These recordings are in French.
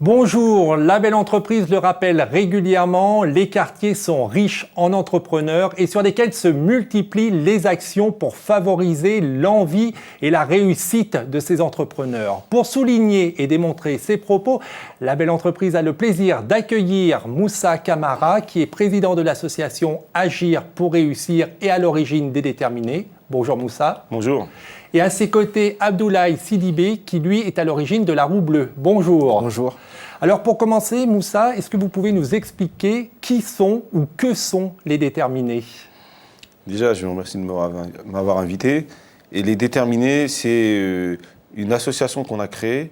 Bonjour, la belle entreprise le rappelle régulièrement, les quartiers sont riches en entrepreneurs et sur lesquels se multiplient les actions pour favoriser l'envie et la réussite de ces entrepreneurs. Pour souligner et démontrer ces propos, la belle entreprise a le plaisir d'accueillir Moussa Camara, qui est président de l'association Agir pour réussir et à l'origine des déterminés. Bonjour Moussa. Bonjour. Et à ses côtés, Abdoulaye Sidibé, qui lui est à l'origine de la Roue Bleue. Bonjour. Bonjour. Alors pour commencer, Moussa, est-ce que vous pouvez nous expliquer qui sont ou que sont les déterminés? Déjà, je vous remercie de m'avoir invité. Et les déterminés, c'est une association qu'on a créée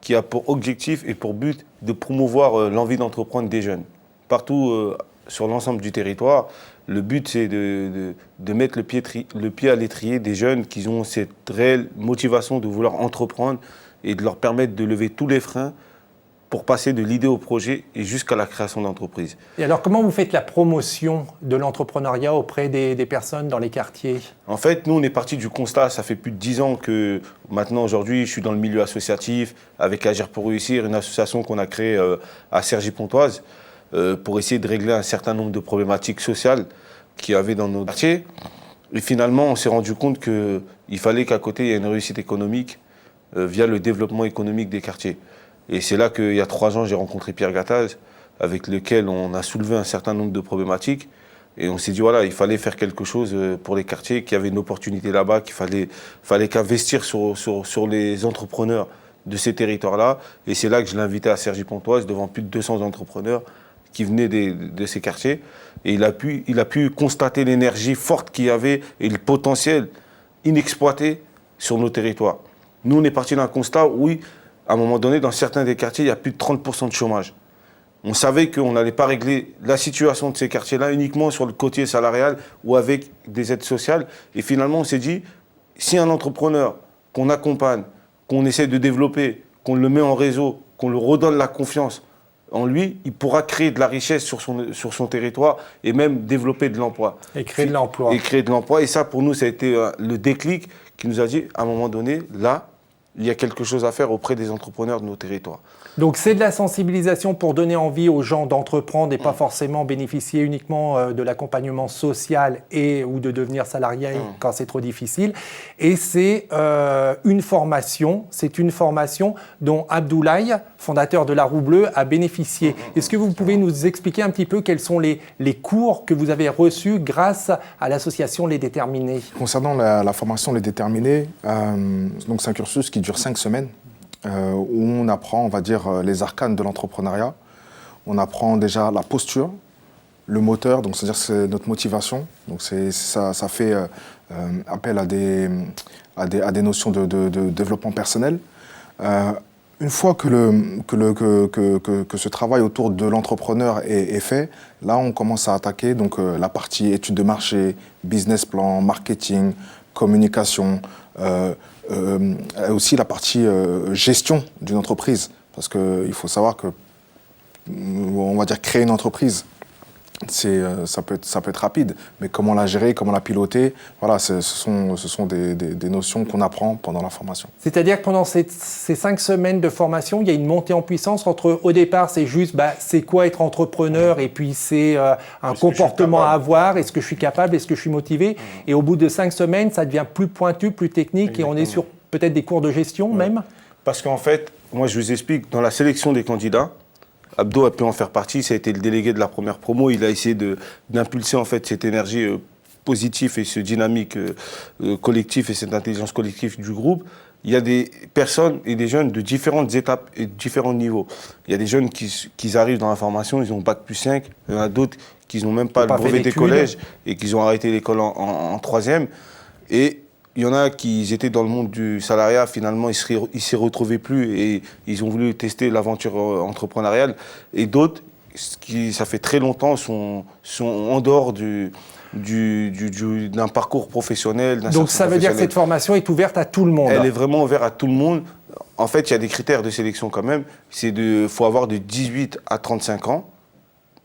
qui a pour objectif et pour but de promouvoir l'envie d'entreprendre des jeunes. Partout sur l'ensemble du territoire, le but c'est de mettre le pied à l'étrier des jeunes qui ont cette réelle motivation de vouloir entreprendre et de leur permettre de lever tous les freins pour passer de l'idée au projet et jusqu'à la création d'entreprise. Et alors, comment vous faites la promotion de l'entrepreneuriat auprès des personnes dans les quartiers? En fait, nous, on est parti du constat, ça fait plus de 10 ans que maintenant, aujourd'hui, je suis dans le milieu associatif avec Agir pour réussir, une association qu'on a créée à Cergy-Pontoise pour essayer de régler un certain nombre de problématiques sociales qu'il y avait dans nos quartiers. Et finalement, on s'est rendu compte qu'il fallait qu'à côté, il y ait une réussite économique via le développement économique des quartiers. Et c'est là qu'il y a 3 ans, j'ai rencontré Pierre Gattaz, avec lequel on a soulevé un certain nombre de problématiques. Et on s'est dit, voilà, il fallait faire quelque chose pour les quartiers, qu'il y avait une opportunité là-bas, qu'il fallait qu'investir sur les entrepreneurs de ces territoires-là. Et c'est là que je l'ai invité à Cergy-Pontoise, devant plus de 200 entrepreneurs qui venaient de ces quartiers. Et il a pu constater l'énergie forte qu'il y avait et le potentiel inexploité sur nos territoires. Nous, on est parti d'un constat où, oui, à un moment donné, dans certains des quartiers, il y a plus de 30% de chômage. On savait qu'on n'allait pas régler la situation de ces quartiers-là uniquement sur le côté salarial ou avec des aides sociales. Et finalement, on s'est dit, si un entrepreneur qu'on accompagne, qu'on essaie de développer, qu'on le met en réseau, qu'on lui redonne la confiance en lui, il pourra créer de la richesse sur son territoire et même développer de l'emploi. Et créer de l'emploi. Et créer de l'emploi. Et ça, pour nous, ça a été le déclic qui nous a dit, à un moment donné, là, il y a quelque chose à faire auprès des entrepreneurs de nos territoires. Donc c'est de la sensibilisation pour donner envie aux gens d'entreprendre et pas forcément bénéficier uniquement de l'accompagnement social ou de devenir salarié quand c'est trop difficile. Et c'est une formation dont Abdoulaye, fondateur de la Roue Bleue, a bénéficié. Est-ce que vous pouvez nous expliquer un petit peu quels sont les cours que vous avez reçus grâce à l'association Les Déterminés? Concernant la formation Les Déterminés, donc c'est un cursus qui dure 5 semaines. Où on apprend, on va dire, les arcanes de l'entrepreneuriat. On apprend déjà la posture, le moteur, donc c'est-à-dire c'est notre motivation. Donc ça fait appel à des notions de développement personnel. Une fois que ce travail autour de l'entrepreneur est fait, là on commence à attaquer donc la partie études de marché, business plan, marketing, communication. Aussi la partie gestion d'une entreprise, parce qu'il faut savoir que, on va dire, créer une entreprise, ça peut être rapide, mais comment la gérer, comment la piloter, voilà, ce sont des notions qu'on apprend pendant la formation. C'est-à-dire que pendant ces 5 semaines de formation, il y a une montée en puissance entre, au départ, c'est juste, c'est quoi être entrepreneur, et puis c'est un comportement à avoir, est-ce que je suis capable, est-ce que je suis motivé, et au bout de 5 semaines, ça devient plus pointu, plus technique, exactement. Et on est sur peut-être des cours de gestion même. Parce qu'en fait, moi je vous explique, dans la sélection des candidats, Abdo a pu en faire partie, ça a été le délégué de la première promo, il a essayé d'impulser en fait cette énergie positive et ce dynamique collectif et cette intelligence collective du groupe. Il y a des personnes et des jeunes de différentes étapes et de différents niveaux. Il y a des jeunes qui arrivent dans la formation, ils ont bac plus 5, il y en a d'autres qui n'ont même pas le brevet des collèges et qui ont arrêté l'école en 3e. Et il y en a qui étaient dans le monde du salariat, finalement, ils ne s'y retrouvaient plus et ils ont voulu tester l'aventure entrepreneuriale. Et d'autres, qui, ça fait très longtemps, sont en dehors d'un parcours professionnel. Donc ça veut dire que cette formation est ouverte à tout le monde? Elle est vraiment ouverte à tout le monde. En fait, il y a des critères de sélection quand même. Il faut avoir de 18 à 35 ans.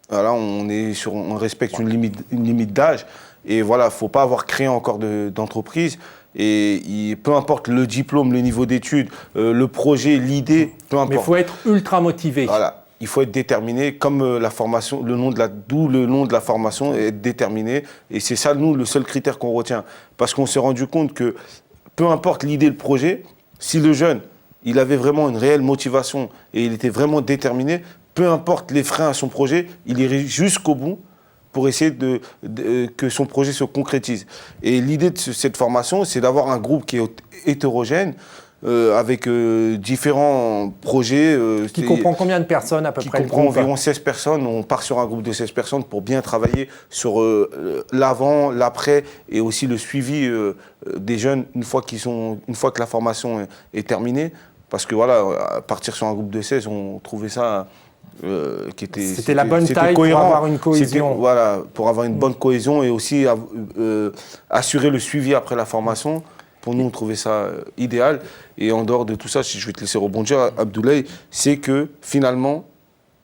Voilà, on respecte une limite d'âge. Et voilà, il ne faut pas avoir créé encore d'entreprise. Et peu importe le diplôme, le niveau d'études, le projet, l'idée, peu importe. Mais il faut être ultra motivé. Voilà, il faut être déterminé, comme la formation, d'où le nom de la formation, être déterminé. Et c'est ça, nous, le seul critère qu'on retient. Parce qu'on s'est rendu compte que peu importe l'idée, le projet, si le jeune, il avait vraiment une réelle motivation et il était vraiment déterminé, peu importe les freins à son projet, il irait jusqu'au bout pour essayer que son projet se concrétise. Et l'idée de cette formation, c'est d'avoir un groupe qui est hétérogène, avec différents projets. Qui comprend combien de personnes à peu près? Qui comprend environ 16 personnes. On part sur un groupe de 16 personnes pour bien travailler sur l'avant, l'après et aussi le suivi des jeunes une fois que la formation est terminée. Parce que voilà, partir sur un groupe de 16, on trouvait ça... C'était la bonne taille cohérent, pour avoir une cohésion. Voilà, pour avoir une bonne cohésion et aussi assurer le suivi après la formation. Pour nous, on trouvait ça idéal. Et en dehors de tout ça, si je vais te laisser rebondir, Abdoulaye, c'est que finalement,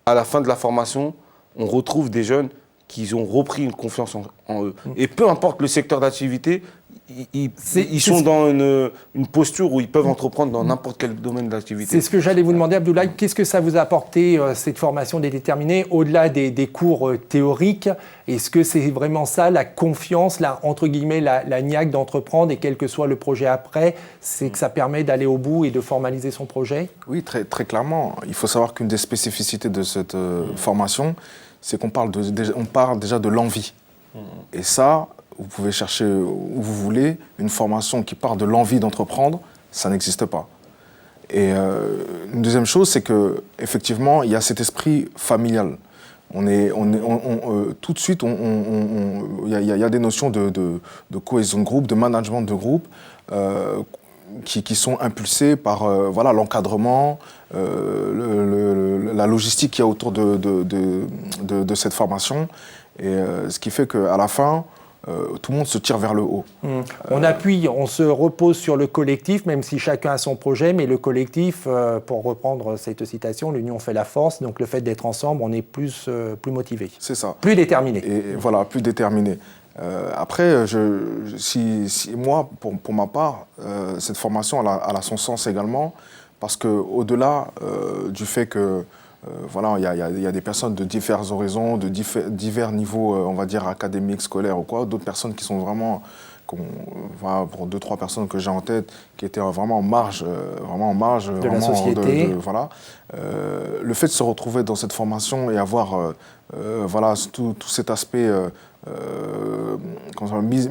à la fin de la formation, on retrouve des jeunes qui ont repris une confiance en eux. Et peu importe le secteur d'activité, ils sont dans une posture où ils peuvent entreprendre dans n'importe quel domaine d'activité. C'est ce que j'allais vous demander, Abdoulaye. Qu'est-ce que ça vous a apporté, cette formation des déterminés, au-delà des cours théoriques? Est-ce que c'est vraiment ça, la confiance, entre guillemets, la niaque d'entreprendre, et quel que soit le projet après, c'est que ça permet d'aller au bout et de formaliser son projet? Oui, très, très clairement. Il faut savoir qu'une des spécificités de cette formation, c'est qu'on parle déjà de l'envie. Et ça, vous pouvez chercher où vous voulez, une formation qui part de l'envie d'entreprendre, ça n'existe pas. Et une deuxième chose, c'est qu'effectivement, il y a cet esprit familial. Tout de suite, il y a des notions de cohésion de groupe, de management de groupe, qui sont impulsées par l'encadrement, la logistique qu'il y a autour de cette formation. Et ce qui fait qu'à la fin, tout le monde se tire vers le haut. On se repose sur le collectif, même si chacun a son projet, mais le collectif, pour reprendre cette citation, l'union fait la force, donc le fait d'être ensemble, on est plus motivé. C'est ça. Plus déterminé. Et voilà, plus déterminé. Après, moi, pour ma part, cette formation, elle a son sens également, parce qu'au-delà du fait que il y a des personnes de divers horizons, de divers niveaux, on va dire, académiques, scolaires ou quoi, d'autres personnes qui sont vraiment, pour 2-3 personnes que j'ai en tête, qui étaient vraiment en marge de la société. Le fait de se retrouver dans cette formation et avoir tout cet aspect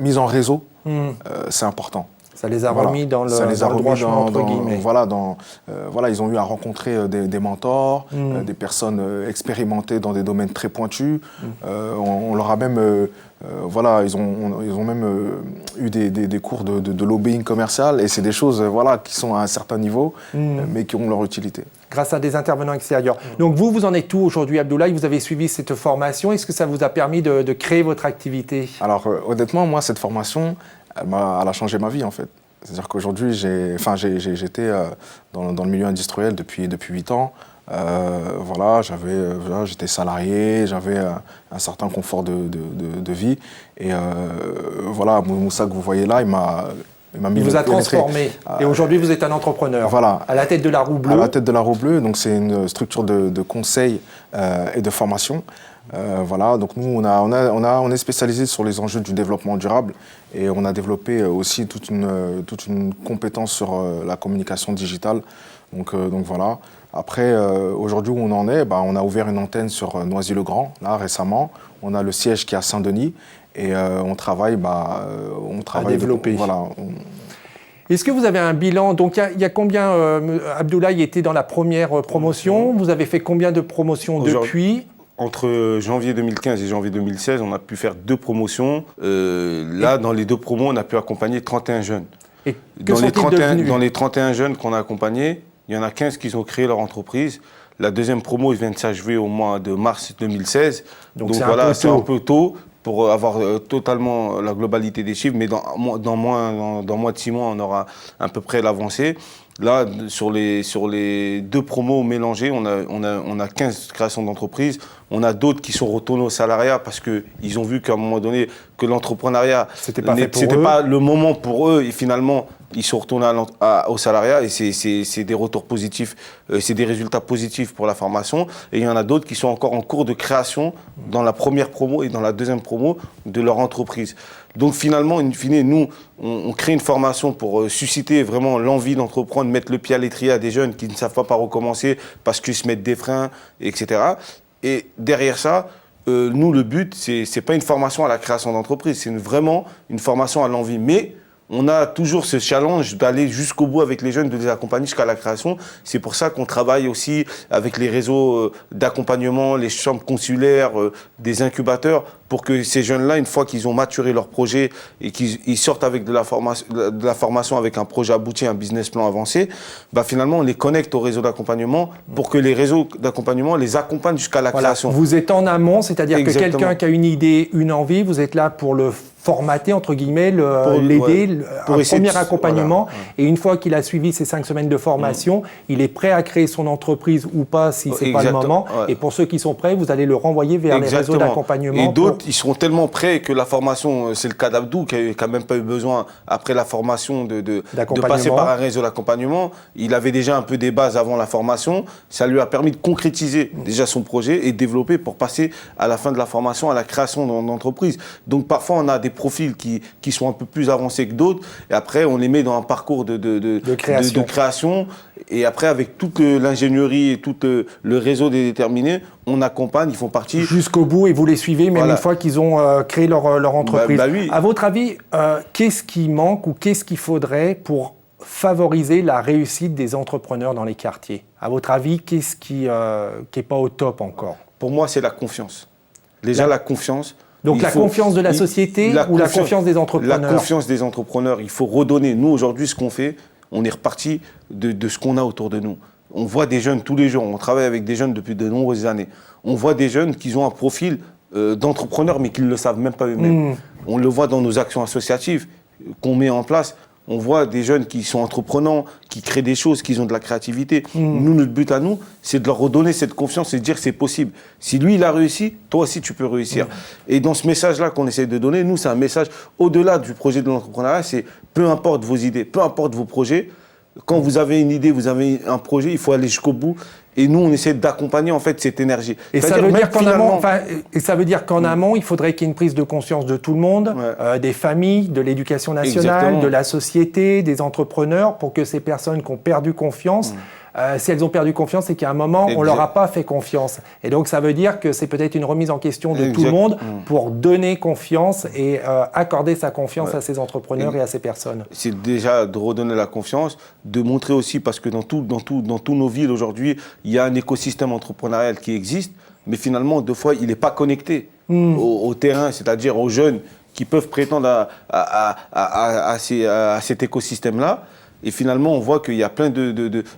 mise en réseau, c'est important. Ça les a remis dans le droit chemin, entre guillemets. Ils ont eu à rencontrer des mentors, des personnes expérimentées dans des domaines très pointus. On leur a même, ils ont même eu des cours de lobbying commercial, et c'est des choses qui sont à un certain niveau, mais qui ont leur utilité. Grâce à des intervenants extérieurs. Donc vous en êtes où aujourd'hui, Abdoulaye? Vous avez suivi cette formation. Est-ce que ça vous a permis de créer votre activité? Alors honnêtement, moi, cette formation, elle a changé ma vie, en fait. C'est-à-dire qu'aujourd'hui, j'étais dans le milieu industriel depuis 8 ans. J'étais salarié, j'avais un certain confort de vie. Et Moussa que vous voyez là, il vous a transformé. Et aujourd'hui, vous êtes un entrepreneur. Voilà. À la tête de la Roue Bleue. À la tête de la Roue Bleue. Donc, c'est une structure de conseil et de formation. Donc nous, on est spécialisé sur les enjeux du développement durable, et on a développé aussi toute une compétence sur la communication digitale. Donc voilà. Après, aujourd'hui où on en est, on a ouvert une antenne sur Noisy-le-Grand, là récemment. On a le siège qui est à Saint-Denis, et on travaille à développer. Voilà. Est-ce que vous avez un bilan? Donc il y a combien, Abdoulaye était dans la première promotion, vous avez fait combien de promotions depuis? Entre janvier 2015 et janvier 2016, on a pu faire 2 promotions. Dans les 2 promos, on a pu accompagner 31 jeunes. Et dans les 31 jeunes qu'on a accompagnés, il y en a 15 qui ont créé leur entreprise. La deuxième promo, il vient de s'achever au mois de mars 2016. Donc c'est un peu tôt pour avoir totalement la globalité des chiffres, mais dans moins de 6 mois, on aura à peu près l'avancée. Là, sur les 2 promos mélangés, on a 15 créations d'entreprises. On a d'autres qui sont retournés au salariat parce qu'ils ont vu qu'à un moment donné, que l'entrepreneuriat, c'était pas le moment pour eux. Et finalement, ils sont retournés au salariat et c'est des retours positifs, c'est des résultats positifs pour la formation. Et il y en a d'autres qui sont encore en cours de création dans la première promo et dans la deuxième promo de leur entreprise. Donc finalement, in fine, nous, on crée une formation pour susciter vraiment l'envie d'entreprendre, mettre le pied à l'étrier à des jeunes qui ne savent pas par recommencer parce qu'ils se mettent des freins, etc. Et derrière ça, nous, le but, c'est pas une formation à la création d'entreprise, c'est vraiment une formation à l'envie. Mais on a toujours ce challenge d'aller jusqu'au bout avec les jeunes, de les accompagner jusqu'à la création. C'est pour ça qu'on travaille aussi avec les réseaux d'accompagnement, les chambres consulaires, des incubateurs, pour que ces jeunes-là, une fois qu'ils ont maturé leur projet et qu'ils sortent avec de la formation avec un projet abouti, un business plan avancé, bah finalement, on les connecte au réseau d'accompagnement pour que les réseaux d'accompagnement les accompagnent jusqu'à la création. Vous êtes en amont, c'est-à-dire Exactement. que quelqu'un qui a une idée, une envie, vous êtes là pour le formater, entre guillemets, l'aider, un premier accompagnement. Voilà. Et une fois qu'il a suivi ces 5 semaines de formation, il est prêt à créer son entreprise ou pas, si c'est pas le moment. Ouais. Et pour ceux qui sont prêts, vous allez le renvoyer vers les réseaux d'accompagnement. Et d'autres, ils seront tellement prêts que la formation, c'est le cas d'Abdou, qui n'a même pas eu besoin, après la formation, de passer par un réseau d'accompagnement. Il avait déjà un peu des bases avant la formation. Ça lui a permis de concrétiser déjà son projet et développer pour passer à la fin de la formation à la création d'entreprise. Donc parfois, on a des profils qui sont un peu plus avancés que d'autres. Et après, on les met dans un parcours de création. Et après, avec toute l'ingénierie et tout le réseau des déterminés, on accompagne, ils font partie. Jusqu'au bout, et vous les suivez, même une fois qu'ils ont créé leur entreprise. Oui. À votre avis, qu'est-ce qui manque ou qu'est-ce qu'il faudrait pour favoriser la réussite des entrepreneurs dans les quartiers? À votre avis, qu'est-ce qui n'est pas au top encore? Pour moi, c'est la confiance. Déjà, la confiance. Donc confiance de la société ou la confiance des entrepreneurs? La confiance des entrepreneurs. Il faut redonner. Nous, aujourd'hui, ce qu'on fait, on est reparti de ce qu'on a autour de nous. On voit des jeunes tous les jours. On travaille avec des jeunes depuis de nombreuses années. On voit des jeunes qui ont un profil d'entrepreneurs, mais qui ne le savent même pas eux-mêmes. On le voit dans nos actions associatives qu'on met en place. On voit des jeunes qui sont entreprenants, qui créent des choses, qui ont de la créativité. Nous, notre but à nous, c'est de leur redonner cette confiance et de dire c'est possible. Si lui, il a réussi, toi aussi, tu peux réussir. Et dans ce message-là qu'on essaie de donner, nous, c'est un message au-delà du projet de l'entrepreneuriat, c'est peu importe vos idées, peu importe vos projets, quand vous avez une idée, vous avez un projet, il faut aller jusqu'au bout. Et nous, on essaie d'accompagner en fait cette énergie. Et ça veut dire qu'en amont, il faudrait qu'il y ait une prise de conscience de tout le monde, des familles, de l'éducation nationale, de la société, des entrepreneurs, pour que ces personnes qui ont perdu confiance, si elles ont perdu confiance, c'est qu'à un moment, on ne leur a pas fait confiance. Et donc, ça veut dire que c'est peut-être une remise en question de tout le monde pour donner confiance et accorder sa confiance à ces entrepreneurs et à ces personnes. C'est déjà de redonner la confiance, de montrer aussi, parce que dans toutes nos villes aujourd'hui, il y a un écosystème entrepreneurial qui existe, mais finalement, deux fois, il n'est pas connecté au terrain, c'est-à-dire aux jeunes qui peuvent prétendre à cet écosystème-là. Et finalement, on voit qu'il y a plein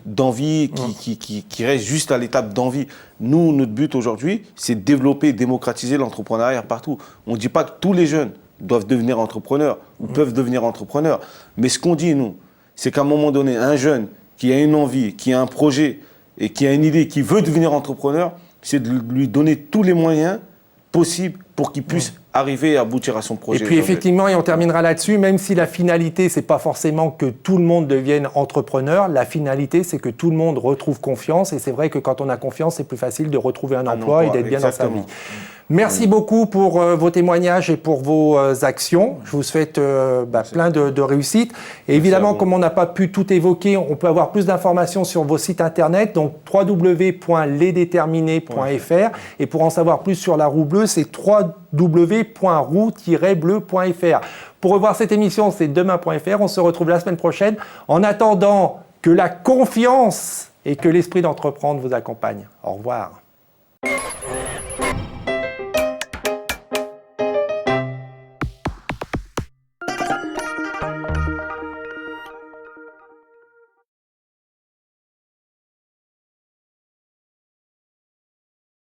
d'envies qui restent juste à l'étape d'envie. Nous, notre but aujourd'hui, c'est de développer, démocratiser l'entrepreneuriat partout. On ne dit pas que tous les jeunes doivent devenir entrepreneurs ou peuvent devenir entrepreneurs. Mais ce qu'on dit, nous, c'est qu'à un moment donné, un jeune qui a une envie, qui a un projet et qui a une idée, qui veut devenir entrepreneur, c'est de lui donner tous les moyens possibles pour qu'il puisse arriver à aboutir à son projet. Et puis effectivement, et on terminera là-dessus, même si la finalité, c'est pas forcément que tout le monde devienne entrepreneur, la finalité, c'est que tout le monde retrouve confiance. Et c'est vrai que quand on a confiance, c'est plus facile de retrouver un emploi et d'être bien dans sa vie. Merci beaucoup pour vos témoignages et pour vos actions. Je vous souhaite plein de réussite. Et évidemment, comme on n'a pas pu tout évoquer, on peut avoir plus d'informations sur vos sites internet, donc www.lesdeterminés.fr. Et pour en savoir plus sur la roue bleue, c'est www.roue-bleu.fr. Pour revoir cette émission, c'est demain.fr. On se retrouve la semaine prochaine. En attendant, que la confiance et que l'esprit d'entreprendre vous accompagnent. Au revoir.